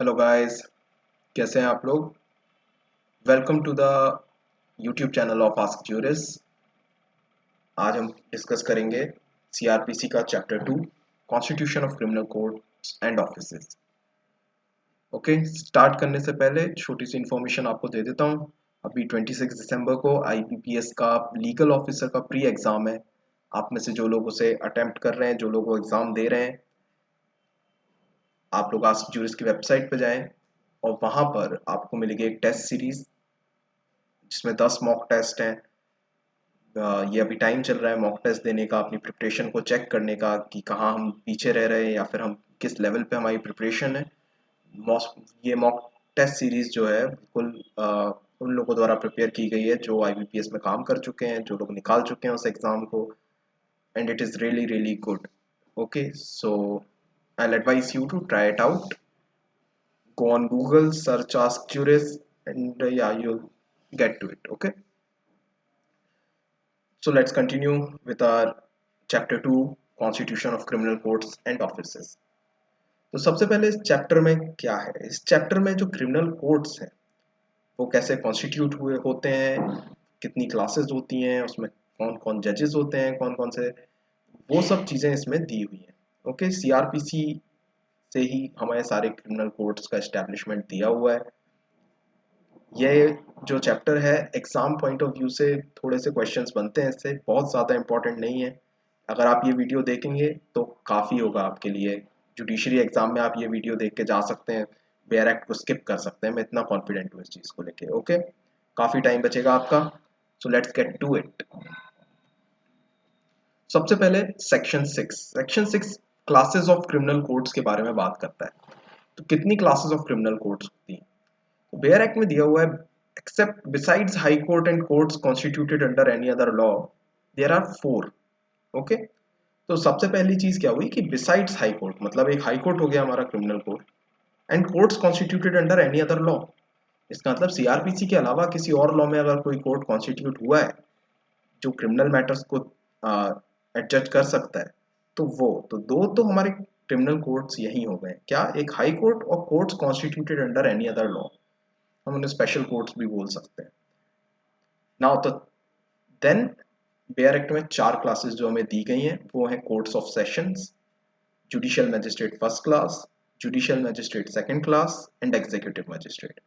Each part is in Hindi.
हेलो गाइस, कैसे हैं आप लोग। Welcome to the YouTube channel of Ask Juris. आज हम डिस्कस करेंगे सीआरपीसी का chapter 2, constitution of criminal courts and offices. Okay, start करने से पहले छोटी सी इन्फॉर्मेशन आपको दे देता हूँ। अभी 26 दिसंबर को आईपीपीएस का लीगल ऑफिसर का प्री एग्ज़ाम है। आप में से जो लोग उसे अटेम्प्ट कर रहे हैं, जो लोग वो एग्ज़ाम दे रहे हैं, आप लोग आस्क ज्यूरिस की वेबसाइट पर जाएं और वहाँ पर आपको मिलेगी एक टेस्ट सीरीज़ जिसमें 10 मॉक टेस्ट हैं। ये अभी टाइम चल रहा है मॉक टेस्ट देने का, अपनी प्रिपरेशन को चेक करने का कि कहाँ हम पीछे रह रहे हैं या फिर हम किस लेवल पे हमारी प्रिपरेशन है। ये मॉक टेस्ट सीरीज जो है बिल्कुल उन लोगों द्वारा प्रिपेयर की गई है जो आईबीपीएस में काम कर चुके हैं, जो लोग निकाल चुके हैं उस एग्ज़ाम को, and it is really really good. Okay, so I will advise you to try it out. Go on Google, search Ask Juris, and yeah, you'll get to it. Okay. So let's continue with our chapter 2, Constitution of Criminal Courts and Offices. तो सबसे पहले इस चैप्टर में क्या है, इस चैप्टर में जो क्रिमिनल कोर्ट्स हैं वो कैसे कॉन्स्टिट्यूट हुए होते हैं, कितनी क्लासेस होती हैं, उसमें कौन कौन जजेस होते हैं, कौन कौन से, वो सब चीज़ें इसमें दी हुई हैं। ओके, सीआरपीसी से ही हमारे सारे क्रिमिनल कोर्ट्स का एस्टेब्लिशमेंट दिया हुआ है। ये जो चैप्टर है एग्जाम पॉइंट ऑफ व्यू से थोड़े से क्वेश्चंस बनते हैं, इससे बहुत ज़्यादा इंपॉर्टेंट नहीं है। अगर आप ये वीडियो देखेंगे तो काफ़ी होगा आपके लिए। जुडिशरी एग्जाम में आप ये वीडियो देख के जा सकते हैं, बेयर एक्ट को स्किप कर सकते हैं। मैं इतना कॉन्फिडेंट हूँ इस चीज़ को लेके। ओके, काफ़ी टाइम बचेगा आपका, so let's get to it. सबसे पहले section 6 classes of criminal courts के बारे में बात करता है। तो कितनी क्लासेस ऑफ क्रिमिनल कोर्ट्स होती हैं? बेयर एक्ट में दिया हुआ है, except besides high court and courts constituted under any other law there are 4। Okay, तो सबसे पहली चीज क्या हुई कि बिसाइड्स हाई कोर्ट, मतलब एक हाई कोर्ट हो गया हमारा criminal court, and courts constituted under any other law. इसका मतलब सीआरपीसी के अलावा किसी और लॉ में अगर कोई कोर्ट कॉन्स्टिट्यूट हुआ है जो क्रिमिनल मैटर्स को एडजस्ट कर सकता है, तो वो तो दो तो हमारे क्रिमिनल कोर्ट्स यही हो गए। क्या? एक हाई कोर्ट और courts constituted under any other law, हम उन्हें स्पेशल कोर्ट्स भी बोल सकते हैं। नाउ तो देन बेयर एक्ट में 4 क्लासेस जो हमें दी गई हैं वो हैं courts of sessions, judicial magistrate first class, judicial magistrate second class and executive magistrate.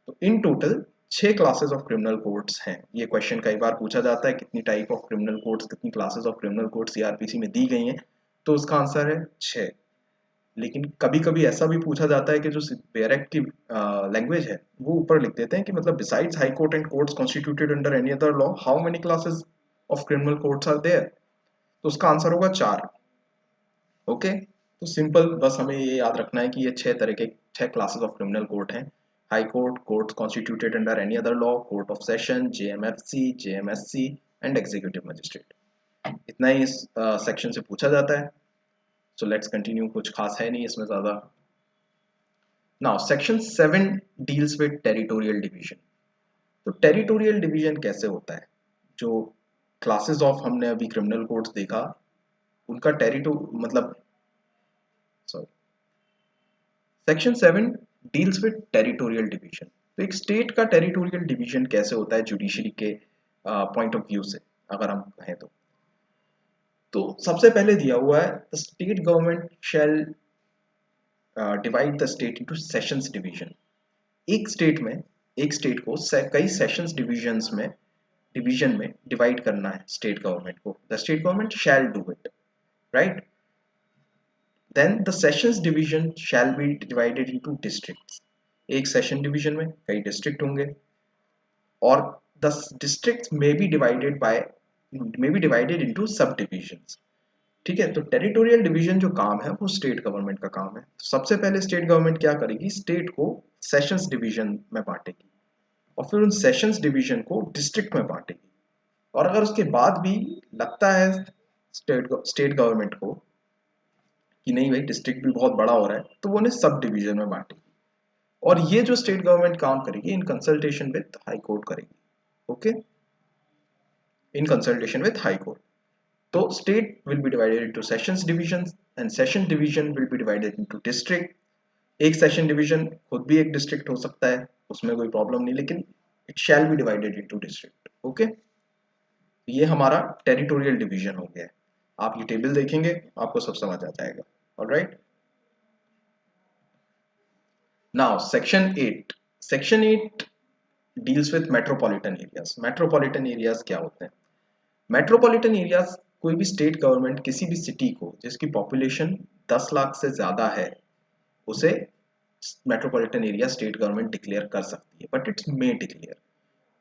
तो इन total 6 classes of criminal courts हैं। ये क्वेश्चन कई बार पूछा जाता है, कितनी टाइप ऑफ क्रिमिनल कोर्ट्स, कितनी classes of criminal courts CrPC में दी गई हैं, तो उसका आंसर है 6। लेकिन कभी कभी ऐसा भी पूछा जाता है कि जो बेयर एक्ट की लैंग्वेज है वो ऊपर लिख देते हैं कि मतलब besides high court and courts constituted under any other law how many classes of criminal courts are there, तो उसका आंसर होगा 4। ओके, तो सिंपल, बस हमें ये याद रखना है कि ये 6 क्लासेस ऑफ क्रिमिनल कोर्ट हैं। High court, court constituted under any other law, court of session, JMFC, जेएमएससी and executive magistrate. इतना ही इस सेक्शन से पूछा जाता है। सो लेट्स कंटिन्यू, कुछ खास है नहीं इसमें ज़्यादा। Now section 7 deals with territorial division. तो टेरिटोरियल डिवीजन कैसे होता है? जो क्लासेस ऑफ हमने अभी क्रिमिनल कोर्ट्स देखा, उनका मतलब sorry, section 7 deals with territorial division. तो एक स्टेट का टेरिटोरियल डिवीजन कैसे होता है जुडिशरी के पॉइंट ऑफ व्यू से अगर हम कहें तो सबसे पहले दिया हुआ है the state government shall divide the state into sessions division. एक स्टेट को कई सेशंस डिवीजन में डिवाइड करना है स्टेट गवर्नमेंट को। The state government shall do it, right. Then the sessions division shall be divided into districts. एक सेशन डिवीजन में कई डिस्ट्रिक्ट होंगे, और the districts may be divided into sub divisions. ठीक है, तो टेरिटोरियल डिवीजन जो काम है वो स्टेट गवर्नमेंट का काम है। तो सबसे पहले स्टेट गवर्नमेंट क्या करेगी, स्टेट को सेशंस डिवीजन में बांटेगी और फिर उन सेशंस डिवीजन को डिस्ट्रिक्ट में बांटेगी। और अगर उसके बाद भी लगता है स्टेट गवर्नमेंट को कि नहीं भाई डिस्ट्रिक्ट भी बहुत बड़ा हो रहा है, तो वो उन्हें सब डिवीजन में बांटेगी। और ये जो स्टेट गवर्नमेंट काम करेगी in consultation with high court करेगी। Okay, in consultation with high court. तो state will be divided into sessions divisions and session division will be divided into district, एक सेशन डिवीजन खुद भी एक डिस्ट्रिक्ट हो सकता है, उसमें कोई प्रॉब्लम नहीं, लेकिन it shall be divided into district. Okay, ये हमारा टेरिटोरियल डिवीजन हो गया है। आप ये टेबल देखेंगे आपको सब समझ आ जाएगा। Alright, now section 8। Section 8 deals with metropolitan areas. Metropolitan areas क्या होते हैं? मेट्रोपॉलिटन एरियाज, कोई भी स्टेट गवर्नमेंट किसी भी सिटी को जिसकी पॉपुलेशन 10 लाख से ज्यादा है उसे metropolitan area state government declare कर सकती है, बट इट्स मे डिक्लेयर,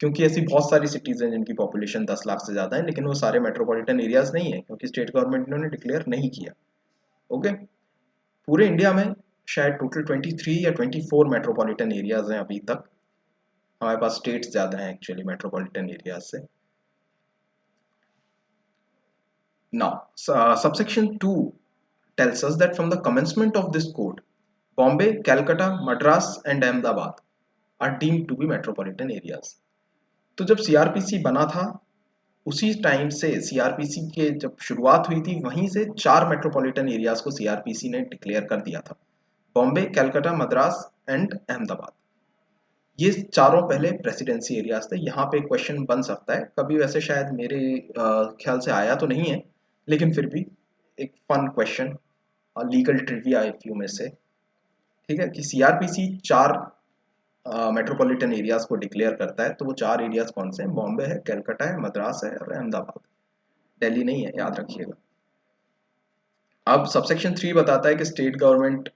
क्योंकि ऐसी बहुत सारी सिटीज हैं जिनकी पॉपुलेशन 10 लाख से ज्यादा है लेकिन वो सारे मेट्रोपॉलिटन एरियाज नहीं है क्योंकि स्टेट गवर्नमेंट ने डिक्लेयर नहीं किया। ओके, पूरे इंडिया में शायद टोटल 23 या 24 मेट्रोपॉलिटन एरियाज हैं अभी तक। हमारे पास स्टेट्स ज्यादा हैं एक्चुअली मेट्रोपॉलिटन एरियाज से। Now, subsection 2 tells us that from the commencement of this code, Bombay, Calcutta, Madras and Ahmedabad are deemed to be metropolitan areas. तो जब सीआरपीसी बना था उसी टाइम से, सीआरपीसी के जब शुरुआत हुई थी वहीं से 4 मेट्रोपॉलिटन एरियाज को सीआरपीसी ने डिक्लेयर कर दिया था, बॉम्बे, कलकत्ता, मद्रास एंड अहमदाबाद। ये चारों पहले प्रेसिडेंसी एरियाज थे। यहाँ पे क्वेश्चन बन सकता है कभी, वैसे शायद मेरे ख्याल से आया तो नहीं है लेकिन फिर भी एक fun question, legal trivia if you में से, ठीक है, कि सीआरपीसी 4 मेट्रोपॉलिटन एरियाज को डिक्लेयर करता है, तो वो 4 एरियाज कौन से हैं? बॉम्बे है, कलकत्ता है, मद्रास है और अहमदाबाद। दिल्ली नहीं है, याद रखिएगा। अब सबसेक्शन 3 बताता है कि स्टेट गवर्नमेंट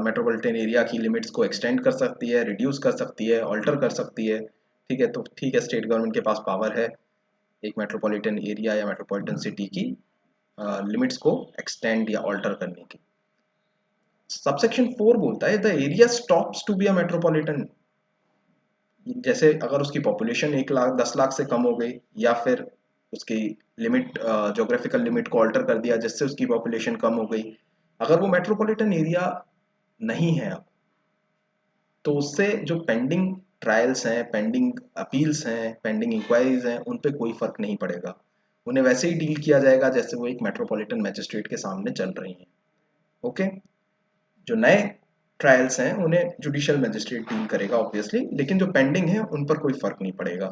मेट्रोपॉलिटन एरिया की लिमिट्स को एक्सटेंड कर सकती है, रिड्यूस कर सकती है, ऑल्टर कर सकती है। ठीक है, तो ठीक है, स्टेट गवर्नमेंट के पास पावर है एक मेट्रोपॉलिटन एरिया या मेट्रोपॉलिटन सिटी की लिमिट्स को एक्सटेंड या ऑल्टर करने की। सबसेक्शन 4 बोलता है the area stops to be a metropolitan, जैसे अगर उसकी पॉपुलेशन 1 लाख 10 लाख से कम हो गई या फिर उसकी लिमिट, जोग्राफिकल लिमिट को ऑल्टर कर दिया जिससे उसकी पॉपुलेशन कम हो गई, अगर वो मेट्रोपॉलिटन एरिया नहीं है अब, तो उससे जो पेंडिंग ट्रायल्स हैं, पेंडिंग अपील्स हैं, पेंडिंग इंक्वायरीज हैं, उन पे कोई फर्क नहीं पड़ेगा। उन्हें वैसे ही डील किया जाएगा जैसे वो एक मेट्रोपॉलिटन मैजिस्ट्रेट के सामने चल रही हैं। ओके, जो नए ट्रायल्स हैं उन्हें जुडिशियल मैजिस्ट्रेट डील करेगा ऑब्वियसली, लेकिन जो पेंडिंग है उन पर कोई फर्क नहीं पड़ेगा।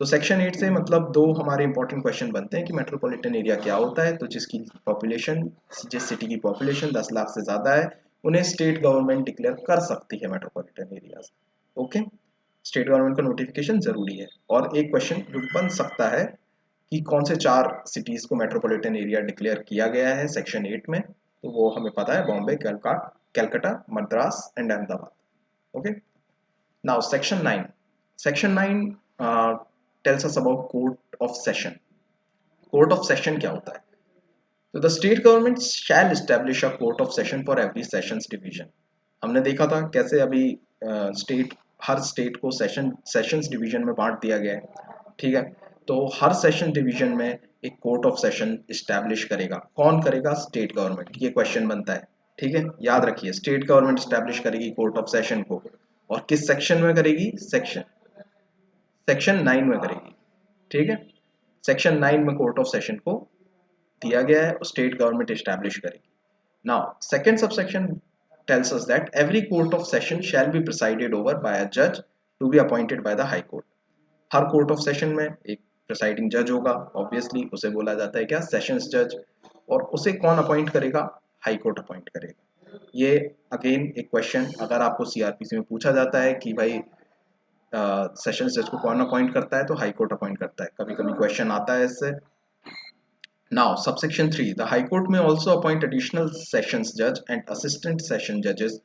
तो सेक्शन 8 से मतलब दो हमारे इंपॉर्टेंट क्वेश्चन बनते हैं कि मेट्रोपॉलिटन एरिया क्या होता है। तो जिसकी पॉपुलेशन, जिस सिटी की पॉपुलेशन 10 लाख से ज़्यादा है उन्हें स्टेट गवर्नमेंट डिक्लेयर कर सकती है metropolitan areas. Okay, state government का नोटिफिकेशन जरूरी है। और एक क्वेश्चन जो बन सकता है कि कौन से 4 सिटीज को मेट्रोपॉलिटन एरिया डिक्लेयर किया गया है सेक्शन 8 में, तो वो हमें पता है, Bombay, Calcutta, Madras and Ahmedabad. Okay. Now section 9. Section 9 tells us about court of session. Court of session क्या होता है? So the state government shall establish a court of session for every sessions division. हमने देखा था कैसे अभी स्टेट, हर स्टेट को सेशंस डिवीजन में बांट दिया गया है। ठीक है, तो हर सेशन डिवीजन में एक कोर्ट ऑफ सेशन इस्टेब्लिश करेगा। कौन करेगा? State government. ये क्वेश्चन बनता है। ठीक है, याद रखिए, स्टेट गवर्नमेंट इस्टेब्लिश करेगी कोर्ट ऑफ सेशन को, और किस सेक्शन में करेगी? सेक्शन 9 में करेगी। ठीक है, सेक्शन 9 में कोर्ट ऑफ सेशन को दिया गया है, स्टेट गवर्नमेंट इस्टेब्लिश करेगी। Now second subsection tells us that every court of session shall be presided over by a judge to be appointed by the high court. Her court of session में एक प्रिसाइडिंग जज होगा, ऑब्वियसली उसे बोला जाता है क्या? सेशंस जज। और उसे कौन अपॉइंट करेगा? हाई कोर्ट अपॉइंट करेगा। ये अगेन एक क्वेश्चन अगर आपको सीआरपीसी में पूछा जाता है कि भाई सेशंस जज को कौन अपॉइंट करता है, तो हाई कोर्ट अपॉइंट करता है। कभी कभी क्वेश्चन आता है इससे। Now, subsection 3, the High Court may also appoint additional sessions judge and assistant session judges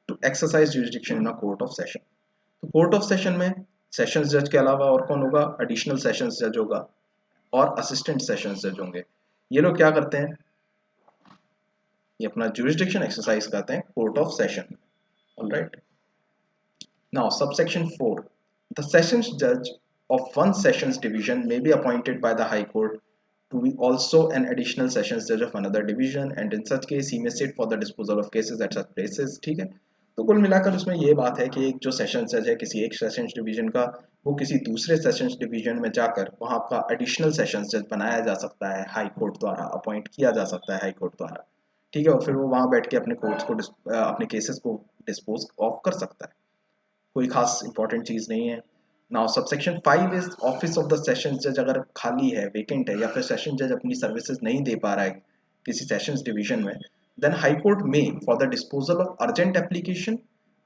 to exercise jurisdiction in a court of session. तो कोर्ट ऑफ सेशन में सेशंस जज के अलावा और कौन होगा? एडिशनल सेशंस जज होगा और असिस्टेंट सेशंस जज होंगे। ये लोग क्या करते हैं? ये अपना jurisdiction एक्सरसाइज करते हैं court of session. Alright, now subsection 4, the sessions judge of one sessions division may be appointed by the High Court to be also an additional sessions judge of another division, and in such case he may sit for the disposal of cases at such places. ठीक है, तो कुल मिलाकर उसमें ये बात है कि एक जो सेशन जज है किसी एक सेशंस डिवीजन का, वो किसी दूसरे सेशंस डिवीजन में जाकर वहाँ का एडिशनल सेशंस जज बनाया जा सकता है, हाई कोर्ट द्वारा अपॉइंट किया जा सकता है हाई कोर्ट द्वारा। ठीक है, और फिर वो वहां बैठ के अपने कोर्ट्स को अपने केसेस को डिस्पोज ऑफ कर सकता है। कोई खास इंपॉर्टेंट चीज नहीं है। Now subsection 5 is office of the session जज। अगर खाली है, वेकेंट है, या फिर सेशन जज अपनी सर्विसेज नहीं दे पा रहा है किसी सेशंस डिवीजन में, देन हाई कोर्ट में for the disposal of urgent application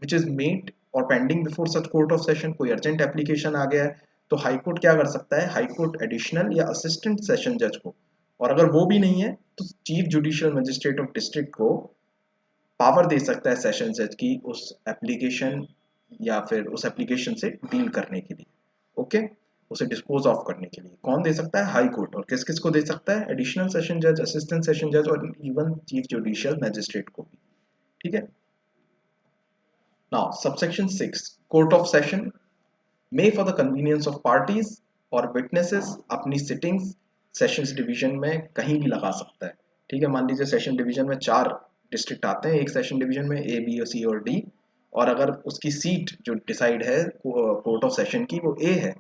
which is made और pending before such court of session, कोई अर्जेंट एप्लीकेशन आ गया है तो हाई कोर्ट क्या कर सकता है, हाई कोर्ट एडिशनल या असिस्टेंट सेशन जज को, और अगर वो भी नहीं है तो chief judicial magistrate of district को पावर दे सकता है सेशन जज की उस एप्लीकेशन या फिर उस एप्लीकेशन से डील करने के लिए। ओके, उसे डिस्पोज ऑफ करने के लिए कौन दे सकता है, हाई कोर्ट। और किस किस को दे सकता है, एडिशनल सेशन जज, असिस्टेंट सेशन जज और इवन चीफ जुडिशियल मैजिस्ट्रेट को भी। ठीक है। Now subsection 6 court of session may for the convenience of parties और विटनेसेस अपनी सिटिंग्स सेशंस डिवीजन में कहीं भी लगा सकता है। ठीक है, मान लीजिए सेशन डिवीजन में 4 डिस्ट्रिक्ट आते हैं एक सेशन डिवीजन में, ए बी सी और डी, और अगर उसकी सीट जो डिसाइड है कोर्ट ऑफ सेशन की वो ए है,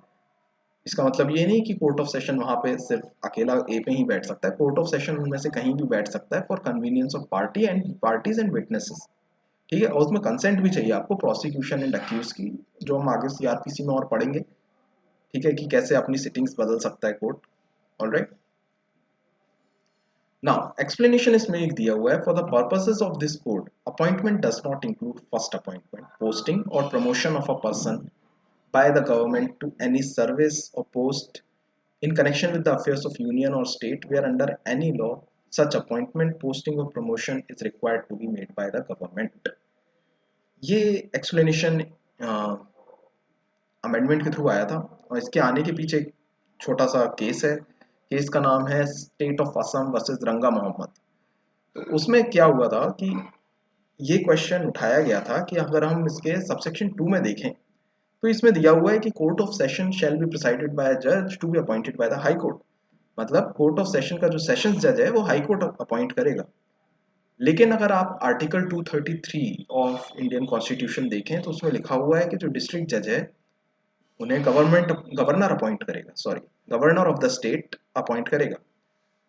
इसका मतलब ये नहीं कि कोर्ट ऑफ सेशन वहां पे सिर्फ अकेला ए पे ही बैठ सकता है, कोर्ट ऑफ सेशन उनमें से कहीं भी बैठ सकता है for convenience of parties and witnesses. ठीक है, और उसमें कंसेंट भी चाहिए आपको प्रोसिक्यूशन एंड अक्यूज की, जो हम आगे सीआरपीसी में और पढ़ेंगे। ठीक है, कि कैसे अपनी सिटिंग्स बदल सकता है कोर्ट। ऑलराइट, नाउ एक्सप्लेनेशन इसमें एक दिया हुआ है, for the purposes of this code appointment does not include first appointment, posting और promotion of a person by the government to any service or post in connection with the affairs of union or state where under any law such appointment, posting or promotion is required to be made by the government। ये एक्सप्लेनेशन अमेंडमेंट के थ्रू आया था, और इसके आने के पीछे एक छोटा सा केस है। केस का नाम है स्टेट ऑफ असम वर्सेस रंगा मोहम्मद। तो उसमें क्या हुआ था कि ये क्वेश्चन उठाया गया था कि अगर हम इसके सबसेक्शन 2 में देखें तो इसमें दिया हुआ है कि court of session shall be presided by a जज to be appointed by the high court. मतलब कोर्ट ऑफ सेशन का जो सेशंस जज है वो हाई कोर्ट अपॉइंट करेगा। लेकिन अगर आप आर्टिकल 233 ऑफ इंडियन कॉन्स्टिट्यूशन देखें तो उसमें लिखा हुआ है कि जो डिस्ट्रिक्ट जज है उन्हें गवर्नर अपॉइंट करेगा, sorry, governor of the state appoint करेगा।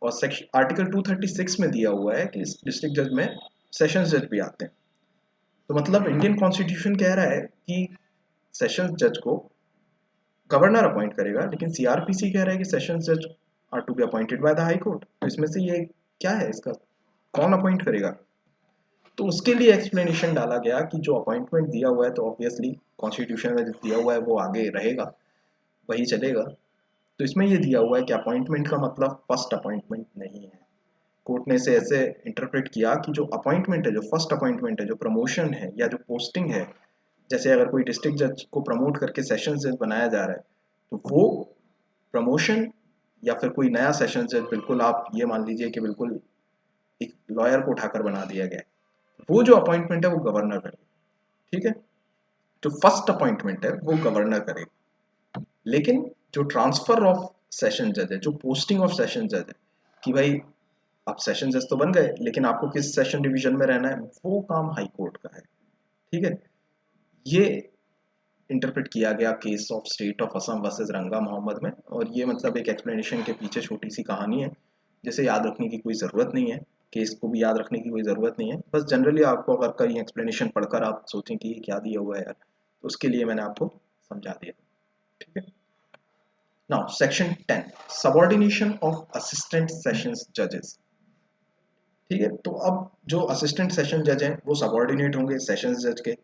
और सेक्शन आर्टिकल 236 में दिया हुआ है कि इस डिस्ट्रिक्ट जज में सेशंस जज भी आते हैं। तो मतलब इंडियन कॉन्स्टिट्यूशन कह रहा है कि सेशंस जज को गवर्नर अपॉइंट करेगा, लेकिन सीआरपीसी कह रहा है कि सेशंस जज are to be appointed by the high court. तो इसमें से ये क्या है, इसका कौन अपॉइंट करेगा? तो उसके लिए एक्सप्लेनेशन डाला गया कि जो अपॉइंटमेंट दिया हुआ है तो ऑब्वियसली कॉन्स्टिट्यूशन में जो दिया हुआ है वो आगे रहेगा, वही चलेगा। तो इसमें ये दिया हुआ है कि अपॉइंटमेंट का मतलब फर्स्ट अपॉइंटमेंट नहीं है। कोर्ट ने इसे ऐसे इंटरप्रेट किया कि जो अपॉइंटमेंट है, जो फर्स्ट अपॉइंटमेंट है, जो प्रमोशन है या जो पोस्टिंग है, जैसे अगर कोई डिस्ट्रिक्ट जज को प्रमोट करके सेशंस जज बनाया जा रहा है तो वो प्रमोशन या फिर कोई नया सेशन जज, बिल्कुल आप ये मान लीजिए कि बिल्कुल एक लॉयर को उठाकर बना दिया गया है, वो जो अपॉइंटमेंट है वो गवर्नर करेगा। ठीक है, जो फर्स्ट अपॉइंटमेंट है वो गवर्नर करेगा। लेकिन जो ट्रांसफर ऑफ सेशन जज है, जो पोस्टिंग ऑफ सेशन जज है, कि भाई आप सेशन जज तो बन गए लेकिन आपको किस सेशन डिवीजन में रहना है, वो काम हाई कोर्ट का है। ठीक है, ये इंटरप्रेट किया गया case of state of Assam versus रंगा मोहम्मद में। और ये मतलब एक एक्सप्लेनेशन के पीछे छोटी सी कहानी है जिसे याद रखने की कोई ज़रूरत नहीं है, केस को भी याद रखने की कोई ज़रूरत नहीं है। बस जनरली आपको अगर कहीं एक्सप्लेनेशन पढ़कर आप सोचें कि ये क्या दिया हुआ है यार, तो उसके लिए मैंने आपको समझा दिया। ठीक है, now section 10 subordination of assistant sessions जजेस। ठीक है, तो अब जो असिस्टेंट सेशन जज हैं वो सबॉर्डिनेट होंगे सेशंस जज के।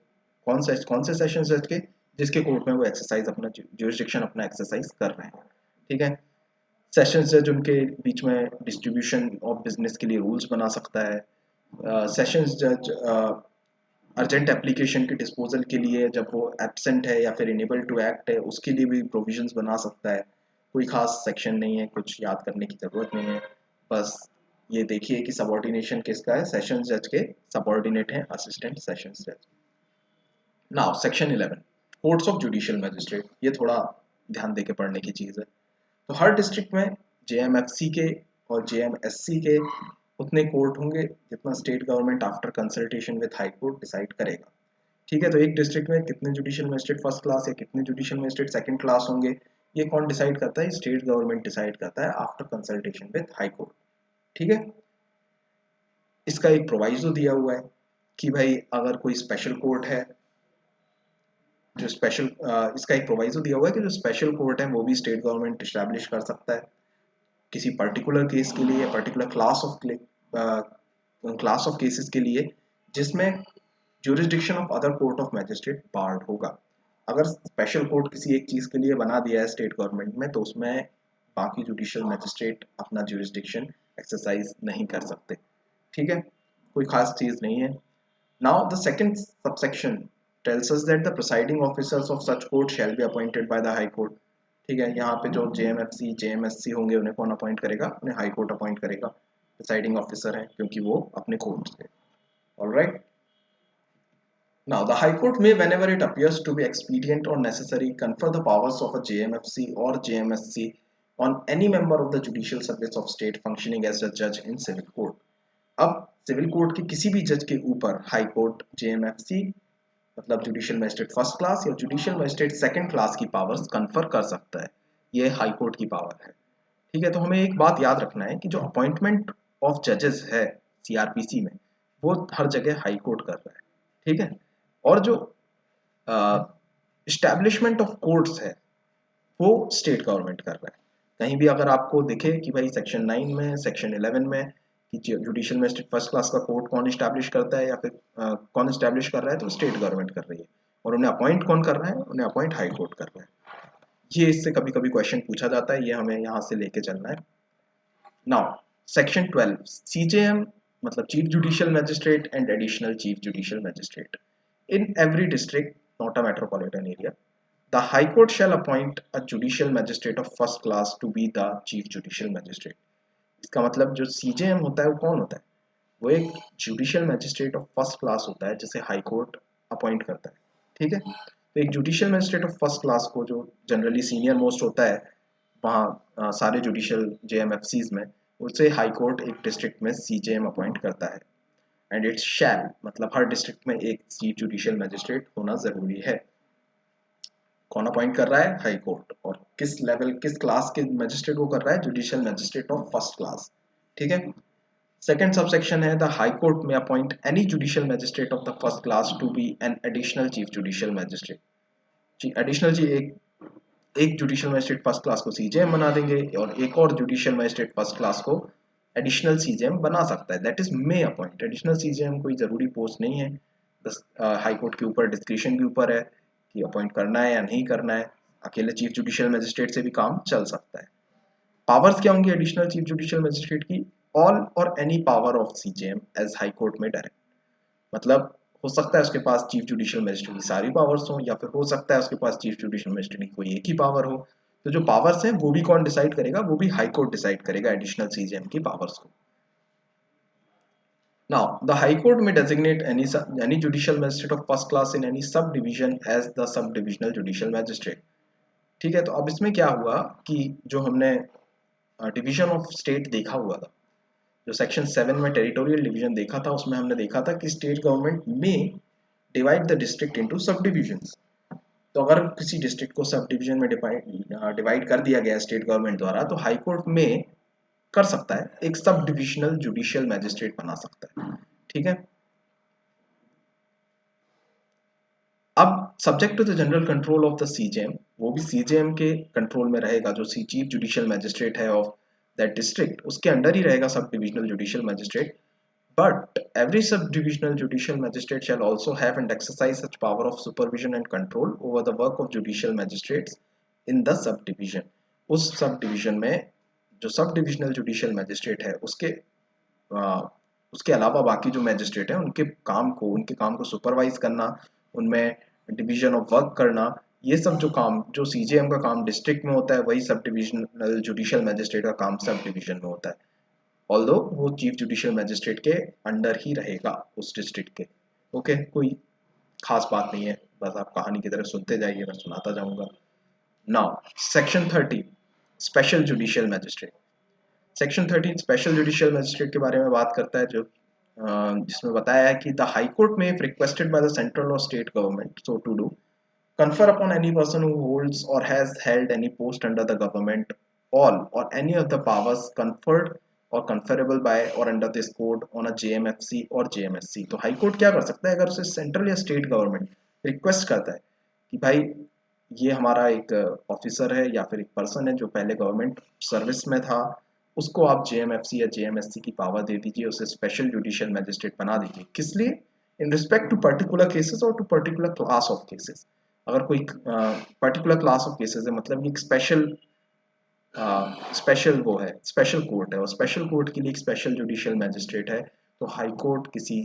कौन से सेशन जज के? जिसके कोर्ट में वो एक्सरसाइज अपना ज्यूरिसडिक्शन अपना एक्सरसाइज कर रहे हैं। ठीक है, सेशंस जज उनके बीच में डिस्ट्रीब्यूशन ऑफ बिजनेस के लिए रूल्स बना सकता है। सेशंस जज अर्जेंट एप्लीकेशन के डिस्पोजल के लिए जब वो एब्सेंट है या फिर इनेबल टू एक्ट है उसके लिए भी प्रोविजंस बना सकता है। कोई खास सेक्शन नहीं है, कुछ याद करने की ज़रूरत नहीं है। बस ये देखिए कि सबॉर्डिनेशन किसका है, सेशंस जज के सबॉर्डिनेट हैं असिस्टेंट सेशंस जज। Now section 11 courts of judicial magistrate. ये थोड़ा ध्यान देके पढ़ने की चीज़ है। तो हर डिस्ट्रिक्ट में जेएमएफसी के और जेएमएससी के उतने कोर्ट होंगे जितना state government after consultation with high court decide करेगा। ठीक है, तो एक डिस्ट्रिक्ट में कितने जुडिशियल मजिस्ट्रेट फर्स्ट क्लास या कितने जुडिशियल मजिस्ट्रेट सेकंड क्लास होंगे, ये कौन डिसाइड करता है? स्टेट गवर्नमेंट डिसाइड करता है after consultation with high court. ठीक है, इसका एक प्रोवाइजो दिया हुआ है कि भाई अगर कोई स्पेशल कोर्ट है, जो स्पेशल इसका एक प्रोवाइजो दिया हुआ है कि जो स्पेशल कोर्ट है वो भी स्टेट गवर्नमेंट इस्टेब्लिश कर सकता है किसी पर्टिकुलर केस के लिए, पर्टिकुलर क्लास ऑफ केसेस के लिए, जिसमें jurisdiction of other court of magistrate barred होगा। अगर स्पेशल कोर्ट किसी एक चीज के लिए बना दिया है स्टेट गवर्नमेंट में, तो उसमें बाकी जुडिशियल मैजिस्ट्रेट अपना jurisdiction एक्सरसाइज नहीं कर सकते। ठीक है, कोई खास चीज नहीं है। Now the second subsection tells us that the presiding officers of such court shall be appointed by the high court। ठीक है, यहाँ पे जो JMFC JMSC होंगे उन्हें कौन अपॉइंट करेगा? उन्हें हाई कोर्ट अपॉइंट करेगा। प्रिसाइडिंग ऑफिसर है क्योंकि वो अपने कोर्ट से। Alright, now the high court may whenever it appears to be expedient or necessary confer the powers of a JMFC or JMSC on any member of the judicial service of state functioning as a judge in civil court। अब सिविल कोर्ट के किसी भी जज के ऊपर हाई कोर्ट JMFC मतलब जुडिशियल मजिस्ट्रेट फर्स्ट क्लास या जुडिशियल मजिस्ट्रेट सेकंड क्लास की पावर्स कन्फर कर सकता है। ये हाई कोर्ट की पावर है। ठीक है, तो हमें एक बात याद रखना है कि जो अपॉइंटमेंट ऑफ जजेस है CRPC में, वो हर जगह हाई कोर्ट कर रहा है। ठीक है, और जो इस्टेब्लिशमेंट ऑफ कोर्ट्स है वो स्टेट गवर्नमेंट कर रहा है। कहीं भी अगर आपको दिखे कि भाई सेक्शन 9 में, सेक्शन 11 में कि जुडिशियल मजिस्ट्रेट फर्स्ट क्लास का कोर्ट कौन इस्टेब्लिश करता है या फिर कौन इस्टेब्लिश कर रहा है, तो स्टेट गवर्नमेंट कर रही है। और उन्हें अपॉइंट कौन कर रहा है? उन्हें अपॉइंट हाई कोर्ट कर रहा है। ये इससे कभी कभी क्वेश्चन पूछा जाता है, ये हमें यहाँ से लेके चलना है। नाउ सेक्शन 12 CJM मतलब chief judicial magistrate and additional chief judicial magistrate in every district not a metropolitan area. The High Court shall appoint a judicial magistrate of first class to be the chief judicial magistrate। इसका मतलब जो CJM होता है वो कौन होता है? वो एक judicial magistrate of first class होता है जिसे हाई कोर्ट अपॉइंट करता है। ठीक है, तो एक judicial magistrate of first class को, जो जनरली सीनियर मोस्ट होता है वहाँ सारे जुडिशियल JMFCs में, उसे हाई कोर्ट एक डिस्ट्रिक्ट में CJM अपॉइंट करता है। एंड इट्स शैल मतलब हर डिस्ट्रिक्ट में एक चीफ जुडिशियल मैजिस्ट्रेट होना जरूरी है। कौन अपॉइंट कर रहा है? High court. और किस लेवल, किस क्लास के मैजिस्ट्रेट को कर रहा है? Judicial magistrate of first class. ठीक है, सेकंड सबसेक्शन है द हाई कोर्ट में appoint any judicial magistrate of the first class to be an additional chief judicial magistrate. जी, एडिशनल जी, एक जुडिशियल मैजिस्ट्रेट फर्स्ट क्लास को CJM बना देंगे और एक और जुडिशियल मैजिस्ट्रेट फर्स्ट क्लास को एडिशनल CJM बना सकता है। That is may appoint. Additional CJM कोई जरूरी पोस्ट नहीं है, बस हाई कोर्ट के ऊपर डिस्क्रिशन के ऊपर है कि अपॉइंट करना है या नहीं करना है। अकेले चीफ जुडिशियल मैजिस्ट्रेट से भी काम चल सकता है। पावर्स क्या होंगी एडिशनल चीफ जुडिशियल मैजिस्ट्रेट की? ऑल और any power of CJM as high court में डायरेक्ट। मतलब हो सकता है उसके पास चीफ जुडिशियल मजिस्ट्रेट की सारी पावर्स हो, या फिर हो सकता है उसके पास चीफ जुडिशियल मजिस्ट्रेट की कोई एक ही पावर हो। तो जो पावर्स हैं वो भी कौन डिसाइड करेगा? वो भी हाई कोर्ट डिसाइड करेगा एडिशनल CJM की पावर्स को। Now, the High Court may designate any judicial magistrate of first class in any subdivision as the subdivisional judicial magistrate। ठीक है, तो अब इसमें क्या हुआ कि जो हमने डिवीजन ऑफ स्टेट देखा हुआ था, जो सेक्शन 7 में टेरिटोरियल डिवीजन देखा था, उसमें हमने देखा था कि स्टेट गवर्नमेंट में divide the district into sub divisions. तो अगर किसी डिस्ट्रिक्ट को सब डिवीजन में डिवाइड कर दिया गया स्टेट गवर्नमेंट द्वारा, तो हाई कोर्ट में कर सकता है, एक सब डिविजनल जुडिशियल मैजिस्ट्रेट बना सकता है। ठीक है, अब subject to the general control of the CJM, वो भी CJM के कंट्रोल में रहेगा। जो चीफ जुडिशियल मैजिस्ट्रेट है ऑफ दैट डिस्ट्रिक्ट, उसके अंडर ही रहेगा sub divisional judicial magistrate. But every subdivisional judicial magistrate shall also have and exercise such power of supervision and control over the work of judicial magistrates in the subdivision। उस subdivision में जो subdivisional judicial magistrate है उसके अलावा बाकी जो मैजिस्ट्रेट हैं उनके काम को सुपरवाइज करना, उनमें डिवीजन ऑफ वर्क करना, ये सब जो काम, जो CJM का काम डिस्ट्रिक्ट में होता है, वही सब डिविजनल जुडिशियल मैजिस्ट्रेट का काम सब डिवीजन में होता है। ऑल्दो वो चीफ जुडिशियल मैजिस्ट्रेट के अंडर ही रहेगा उस डिस्ट्रिक्ट के। ओके, कोई खास बात नहीं है, बस आप कहानी की तरह सुनते जाइए, मैं सुनाता जाऊंगा। Now section 30 special judicial magistrate. Section 13 special judicial magistrate के बारे में बात करता है, जो जिसमें बताया है कि द हाई कोर्ट में, if requested by the central और state government so to do, confer upon any person who holds or has held any post under the government all or any of the powers conferred or conferable by or under this code on a JMFC और JMSC। तो हाई कोर्ट क्या कर सकता है, अगर उसे सेंट्रल या स्टेट गवर्नमेंट रिक्वेस्ट करता है कि भाई ये हमारा एक ऑफिसर है या फिर एक पर्सन है जो पहले गवर्नमेंट सर्विस में था, उसको आप JMFC या JMSC की पावर दे दीजिए, उसे स्पेशल जुडिशियल मैजिस्ट्रेट बना दीजिए। किस लिए? In respect to particular cases और to particular class of cases. अगर कोई पर्टिकुलर क्लास ऑफ केसेस है, मतलब ये स्पेशल स्पेशल वो है, स्पेशल कोर्ट है, और स्पेशल कोर्ट के लिए एक स्पेशल जुडिशियल मैजिस्ट्रेट है, तो हाई कोर्ट किसी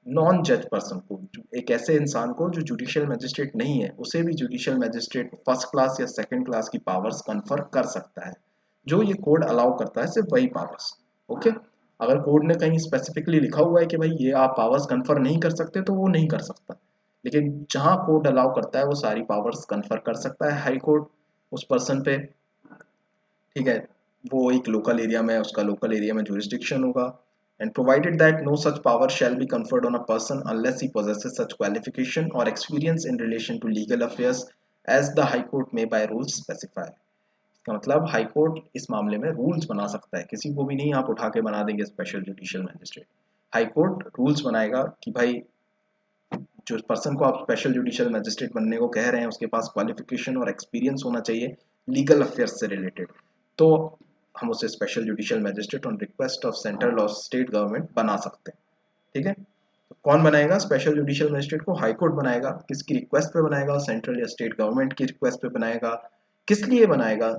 नॉन जज पर्सन को, एक ऐसे इंसान को जो जुडिशियल मैजिस्ट्रेट नहीं है, उसे भी जुडिशियल मैजिस्ट्रेट फर्स्ट क्लास या सेकंड क्लास की पावर्स कन्फर कर सकता है। जो ये कोड अलाउ करता है सिर्फ वही पावर्स। ओके, अगर कोड ने कहीं स्पेसिफिकली लिखा हुआ है कि भाई ये आप पावर्स कन्फर नहीं कर सकते, तो वो नहीं कर सकता, लेकिन जहां कोड अलाउ करता है वो सारी पावर्स कन्फर कर सकता है हाई कोर्ट उस पर्सन पे। ठीक है, वो एक लोकल एरिया में, उसका लोकल एरिया में जुरिस्डिक्शन होगा। And provided that no such power shall be conferred on a person unless he possesses such qualification or experience in relation to legal affairs as the high court may by rules specify। इसका मतलब हाई कोर्ट इस मामले में रूल्स बना सकता है, किसी को भी नहीं आप उठा के बना देंगे special judicial magistrate. High court rules बनाएगा कि भाई जो पर्सन को आप स्पेशल जुडिशियल मैजिस्ट्रेट बनने को कह रहे हैं उसके पास क्वालिफिकेशन और एक्सपीरियंस होना चाहिए लीगल अफेयर्स से रिलेटेड, तो हम उसे special judicial magistrate on request of central और स्टेट गवर्नमेंट बना सकते हैं। ठीक है, तो कौन बनाएगा स्पेशल जुडिशियल मैजिस्ट्रेट को? हाई कोर्ट बनाएगा। किसकी रिक्वेस्ट पे बनाएगा? सेंट्रल या स्टेट गवर्नमेंट की रिक्वेस्ट पे बनाएगा। किस लिए बनाएगा?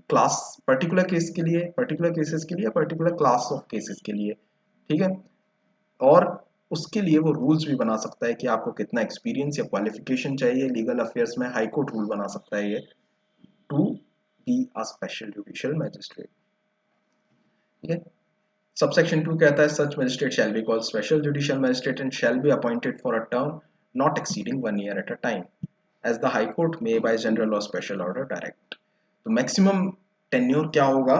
क्लास पर्टिकुलर केस के लिए, पर्टिकुलर केसेस के लिए, पर्टिकुलर क्लास ऑफ केसेस के लिए। ठीक है, और उसके लिए वो रूल्स भी बना सकता है कि आपको कितना एक्सपीरियंस या क्वालिफिकेशन चाहिए लीगल अफेयर्स में। हाई कोर्ट रूल बना सकता है ये to be a special judicial magistrate. ठीक है, सबसेक्शन 2 कहता है such magistrate shall be called special judicial magistrate and shall be appointed for a term not exceeding 1 year at a time as the high court may by general और स्पेशल ऑर्डर डायरेक्ट। तो मैक्सिमम टेन्योर क्या होगा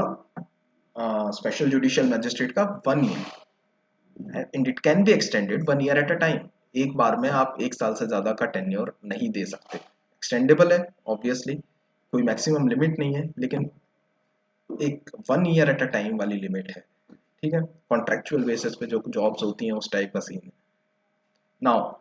स्पेशल जुडिशियल मैजिस्ट्रेट का? 1 year, and it can be extended 1 year at a time. एक बार में आप एक साल से ज्यादा का टेन्योर नहीं दे सकते। एक्सटेंडेबल है ऑब्वियसली, कोई मैक्सिमम लिमिट नहीं है, लेकिन एक 1 ईयर एट अ टाइम वाली लिमिट है। ठीक है, कॉन्ट्रेक्चुअल बेसिस पे जो जॉब्स होती हैं उस टाइप का सीन है। Now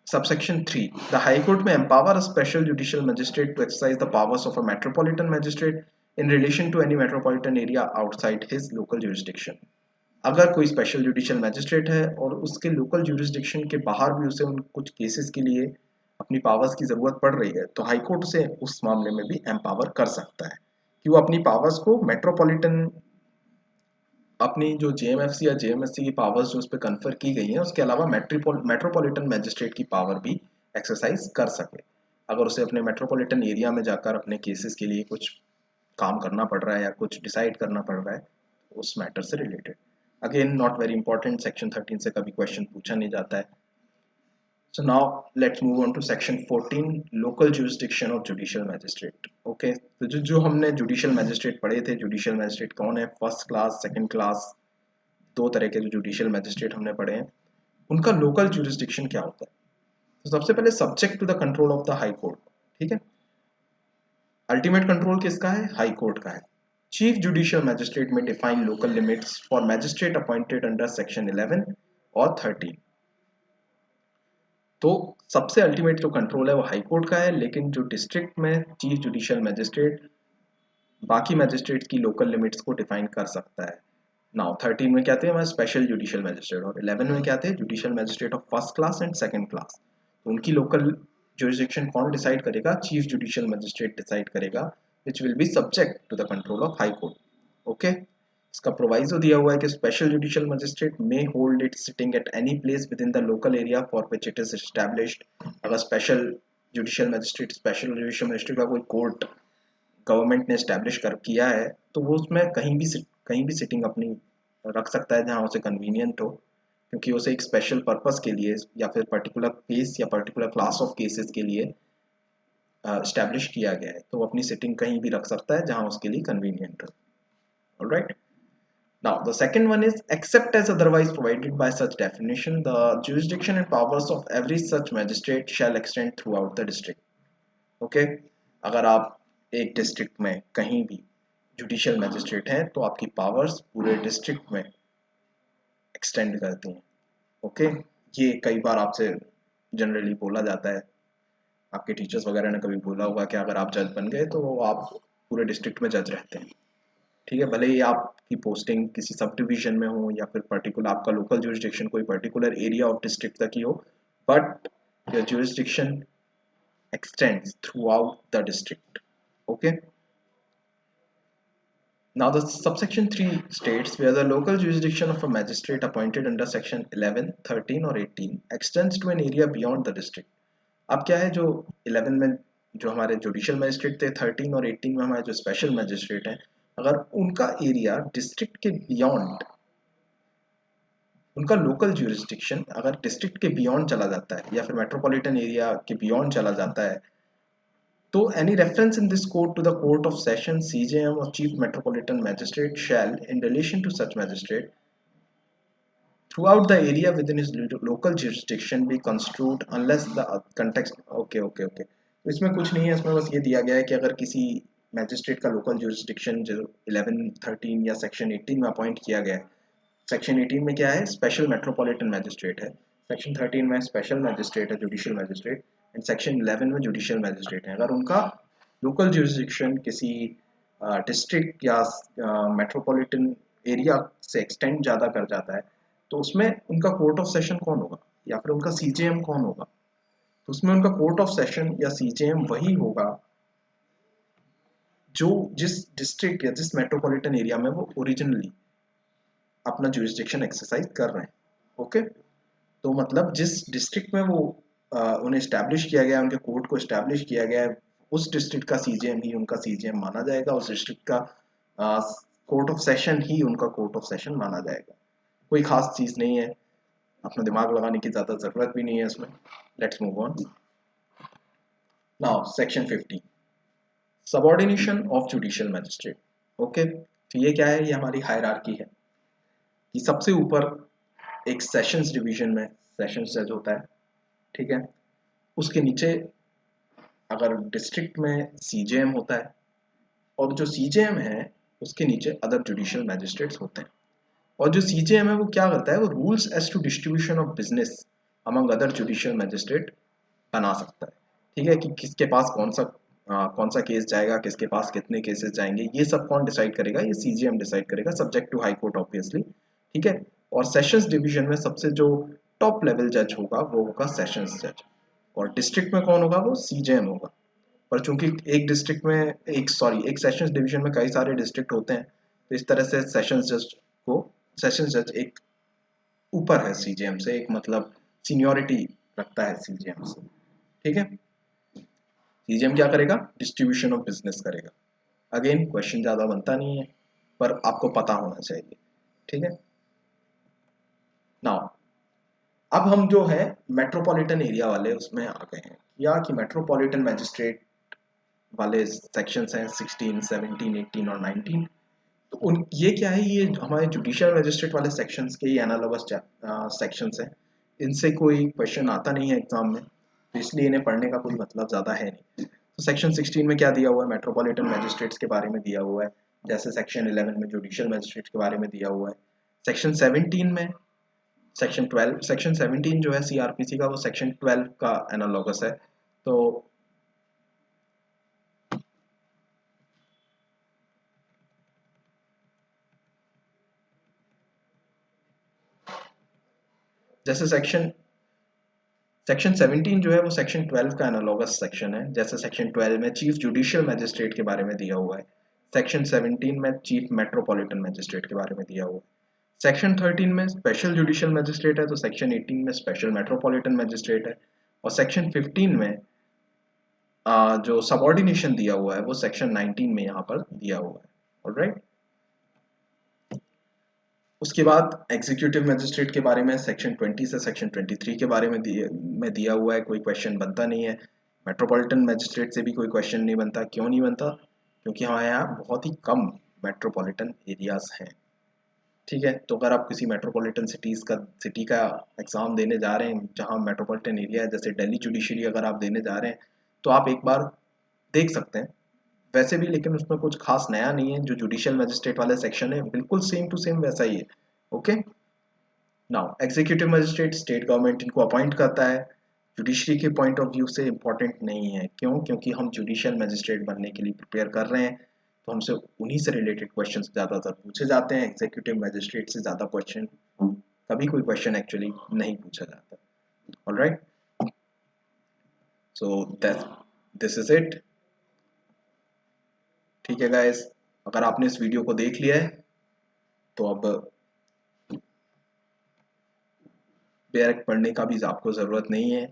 subsection 3, the high court may empower a special judicial magistrate to exercise the powers of a metropolitan magistrate in relation to any metropolitan area outside his local jurisdiction। अगर कोई स्पेशल जुडिशियल मैजिस्ट्रेट है और उसके लोकल जुरिस्डिक्शन के बाहर भी उसे उन कुछ केसेस के लिए अपनी पावर्स की ज़रूरत पड़ रही है, तो हाई कोर्ट उसे उस मामले में भी एम्पावर कर सकता है कि वो अपनी पावर्स को मेट्रोपॉलिटन, अपनी जो जेएमएफसी या जेएमएससी की पावर्स जो उस पर कन्फर की गई हैं, उसके अलावा मेट्रोपॉलिटन मैजिस्ट्रेट की पावर भी एक्सरसाइज कर सके। अगर उसे अपने मेट्रोपॉलिटन एरिया में जाकर अपने केसेस के लिए कुछ काम करना पड़ रहा है या कुछ डिसाइड करना पड़ रहा है उस मैटर से related. Again not very important, section 13 से कभी क्वेश्चन पूछा नहीं जाता है। So now let's move on to section 14, local jurisdiction of judicial magistrate। Okay, तो जो हमने judicial magistrate पढ़े थे, judicial magistrate कौन है? फर्स्ट क्लास, सेकंड क्लास, दो तरह के जो judicial magistrate हमने पढ़े हैं, उनका local jurisdiction क्या होता है? तो सबसे पहले subject to the control of the high court। ठीक है, अल्टीमेट कंट्रोल किसका है? हाई कोर्ट का है। चीफ जुडिशियल मैजिस्ट्रेट में define local limits for magistrate appointed under section 11 और 13। तो सबसे अल्टीमेट जो कंट्रोल है वो हाई कोर्ट का है, लेकिन जो डिस्ट्रिक्ट में चीफ जुडिशियल मैजिस्ट्रेट बाकी मैजिस्ट्रेट्स की लोकल लिमिट्स को डिफाइन कर सकता है। नाउ 13 में क्या थे हमारे स्पेशल जुडिशियल मैजिस्ट्रेट, और 11 में क्या थे? Judicial magistrate of first class and second class. तो उनकी लोकल जुरिस्डिक्शन कौन डिसाइड करेगा? चीफ जुडिशियल मैजिस्ट्रेट डिसाइड करेगा, which will be subject to the control of high court. Okay, इसका प्रोवाइजो दिया हुआ है कि special judicial magistrate may hold it sitting at any place within the local area for which it is established. अगर स्पेशल जुडिशियल मैजिस्ट्रेट का कोई कोर्ट गवर्नमेंट ने एस्टैब्लिश कर किया है, तो वो उसमें कहीं भी सिटिंग अपनी रख सकता है जहाँ उसे कन्वीनियंट हो, क्योंकि उसे एक स्पेशल पर्पस के लिए या फिर पर्टिकुलर केस या पर्टिकुलर क्लास ऑफ केसेस के लिए एस्टैब्लिश किया गया है, तो वो अपनी सिटिंग कहीं भी रख सकता है जहाँ उसके लिए कन्वीनियंट हो। Alright, now the second one is except as otherwise provided by such definition, the jurisdiction and powers of every such magistrate shall extend throughout the district। okay, अगर आप एक डिस्ट्रिक्ट में कहीं भी जुडिशियल मैजिस्ट्रेट हैं तो आपकी पावर्स पूरे डिस्ट्रिक्ट में एक्सटेंड करती हैं। ओके, ये कई बार आपसे जनरली बोला जाता है, आपके टीचर्स वगैरह ने कभी बोला होगा कि अगर आप जज बन गए तो आप पूरे डिस्ट्रिक्ट में जज रहते हैं। ठीक है, भले ही आपकी पोस्टिंग किसी सब डिवीजन में हो या फिर पर्टिकुलर आपका लोकल जुरिस्डिक्शन कोई पर्टिकुलर एरिया ऑफ डिस्ट्रिक्ट तक ही हो, but your jurisdiction extends throughout the district. Okay. Now the subsection 3 states where the local jurisdiction of a magistrate appointed under section 11, 13 or 18 extends to an area beyond the district. अब क्या है, जो 11 में जो हमारे जुडिशियल मैजिस्ट्रेट थे, 13 और 18 में हमारे जो स्पेशल मैजिस्ट्रेट हैं, अगर उनका एरिया डिस्ट्रिक्ट के बियॉन्ड, उनका लोकल ज्यूरिस्डिक्शन अगर डिस्ट्रिक्ट के बियॉन्ड चला जाता है या फिर मेट्रोपॉलिटन एरिया के बियॉन्ड चला जाता है, तो any reference in this code to the court of session, CJM or chief metropolitan magistrate shall in relation to such magistrate throughout the area within his local jurisdiction be construed unless the context. Okay, तो इसमें कुछ नहीं है, इसमें बस ये दिया गया है कि अगर किसी मैजिस्ट्रेट का लोकल जुरिस्डिक्शन जो 11, 13 या सेक्शन 18 में अपॉइंट किया गया है, सेक्शन 18 में क्या है, स्पेशल मेट्रोपॉलिटन मैजिस्ट्रेट है, सेक्शन 13 में स्पेशल मैजिस्ट्रेट है, जुडिशियल मैजिस्ट्रेट, एंड सेक्शन 11 में जुडिशियल मैजिस्ट्रेट है। अगर उनका लोकल जुरिस्डिक्शन किसी डिस्ट्रिक्ट या मेट्रोपॉलिटन एरिया से एक्सटेंड ज़्यादा कर जाता है, तो उसमें उनका कोर्ट ऑफ सेशन कौन होगा या फिर उनका सीजेएम कौन होगा, तो उसमें उनका कोर्ट ऑफ सेशन या सीजेएम वही होगा जो जिस डिस्ट्रिक्ट या जिस मेट्रोपॉलिटन एरिया में वो ओरिजिनली अपना जुरिस्डिक्शन एक्सरसाइज कर रहे हैं। ओके, तो मतलब जिस डिस्ट्रिक्ट में वो उन्हें इस्टेब्लिश किया गया, उनके कोर्ट को इस्टेब्लिश किया गया है, उस डिस्ट्रिक्ट का सीजेएम ही उनका सीजेएम माना जाएगा, उस डिस्ट्रिक्ट का कोर्ट ऑफ सेशन ही उनका कोर्ट ऑफ सेशन माना जाएगा। कोई खास चीज़ नहीं है, अपना दिमाग लगाने की ज़्यादा ज़रूरत भी नहीं है इसमें। Let's move on now section 50, subordination of judicial magistrate. Okay, तो ये क्या है, ये हमारी हायरार्की है कि सबसे ऊपर एक सेशंस डिवीजन में सेशंस जज होता है, ठीक है, उसके नीचे अगर डिस्ट्रिक्ट में सीजेएम होता है, और जो सीजेएम है उसके नीचे अदर जुडिशियल मैजिस्ट्रेट्स होते हैं, और जो सीजेएम है वो क्या करता है, वो rules as to distribution of business among other judicial magistrate बना सकता है। ठीक है, कि किसके पास कौन सा केस जाएगा, किसके पास कितने केसेस जाएंगे, ये सब कौन डिसाइड करेगा, ये सीजीएम डिसाइड करेगा, subject to high court obviously. ठीक है, और सेशंस डिवीजन में सबसे जो टॉप लेवल जज होगा वो होगा सेशंस जज, और डिस्ट्रिक्ट में कौन होगा, वो सीजेएम होगा। पर चूंकि एक डिस्ट्रिक्ट में एक सेशंस डिवीजन में कई सारे डिस्ट्रिक्ट होते हैं, तो इस तरह से सेशंस जज एक ऊपर है सीजेएम से, एक मतलब सीनियोरिटी रखता है सीजेएम से। ठीक है, सीजेएम क्या करेगा, डिस्ट्रीब्यूशन ऑफ बिजनेस करेगा। अगेन क्वेश्चन ज्यादा बनता नहीं है, पर आपको पता होना चाहिए। ठीक है, नाउ अब हम जो है मेट्रोपॉलिटन एरिया वाले उसमें आ गए हैं, या कि मेट्रोपॉलिटन मैजिस्ट्रेट वाले सेक्शंस हैं 16, 17, 18 और 19। तो उन ये क्या है, ये हमारे जुडिशियल मैजिस्ट्रेट वाले सेक्शंस के ही एनालॉगस सेक्शंस हैं। इनसे कोई क्वेश्चन आता नहीं है एग्जाम में, तो इसलिए इन्हें पढ़ने का कोई मतलब ज़्यादा है नहीं। तो सेक्शन 16 में क्या दिया हुआ है, मेट्रोपॉलिटन मैजिस्ट्रेट्स के बारे में दिया हुआ है, जैसे सेक्शन 11 में जुडिशियल मैजिस्ट्रेट्स के बारे में दिया हुआ है। सेक्शन 17 में सेक्शन 17 जो है सीआरपीसी का, वो सेक्शन 12 का एनालॉगस है। तो जैसे सेक्शन 17 जो है वो सेक्शन 12 का एनालॉगस सेक्शन है, जैसे सेक्शन 12 में चीफ जुडिशियल मैजिस्ट्रेट के बारे में दिया हुआ है, सेक्शन 17 में चीफ मेट्रोपॉलिटन मैजिस्ट्रेट के बारे में दिया हुआ है। सेक्शन 13 में स्पेशल जुडिशियल मैजिस्ट्रेट है, तो सेक्शन 18 में स्पेशल मेट्रोपॉलिटन मैजिस्ट्रेट है, और सेक्शन 15 में जो सबऑर्डिनेशन दिया हुआ है वो सेक्शन 19 में यहाँ पर दिया हुआ है। ऑलराइट, उसके बाद एग्जीक्यूटिव मैजिस्ट्रेट के बारे में सेक्शन 20 से सेक्शन 23 के बारे में दिया हुआ है, कोई क्वेश्चन बनता नहीं है। मेट्रोपॉलिटन मैजिस्ट्रेट से भी कोई क्वेश्चन नहीं बनता, क्यों नहीं बनता, क्योंकि हमारे यहाँ बहुत ही कम मेट्रोपॉलिटन एरियाज हैं। ठीक है, तो अगर आप किसी मेट्रोपॉलिटन सिटी का एग्ज़ाम देने जा रहे हैं जहाँ मेट्रोपॉलिटन एरिया है, जैसे दिल्ली जुडिशरी अगर आप देने जा रहे हैं, तो आप एक बार देख सकते हैं वैसे भी, लेकिन उसमें कुछ खास नया नहीं है। जो जुडिशियल मजिस्ट्रेट वाले सेक्शन है बिल्कुल सेम टू सेम वैसा ही है। Okay, now executive magistrate state government इनको अपॉइंट करता है। जुडिशरी के पॉइंट ऑफ व्यू से इंपॉर्टेंट नहीं है, क्यों? क्योंकि हम जुडिशियल मजिस्ट्रेट बनने के लिए प्रिपेयर कर रहे हैं, तो हमसे उन्हीं से रिलेटेड क्वेश्चन ज़्यादातर पूछे जाते हैं। एग्जीक्यूटिव मजिस्ट्रेट से ज़्यादा क्वेश्चन, कभी कोई क्वेश्चन एक्चुअली नहीं पूछा जाता। Alright, so this is it. ठीक है गाइस, अगर आपने इस वीडियो को देख लिया है तो अब बेयर एक्ट पढ़ने का भी आपको ज़रूरत नहीं है।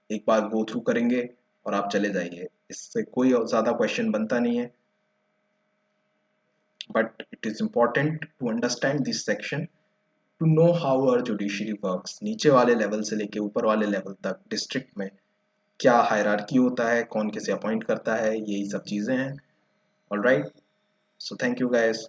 एक बार गो थ्रू करेंगे और आप चले जाइए, इससे कोई ज़्यादा क्वेश्चन बनता नहीं है। But it is important to understand this section, to know how our judiciary works. नीचे वाले लेवल से लेके ऊपर वाले लेवल तक डिस्ट्रिक्ट में क्या हायरार्की होता है, कौन किसे अपॉइंट करता है, यही सब चीज़ें हैं। Alright, so thank you guys.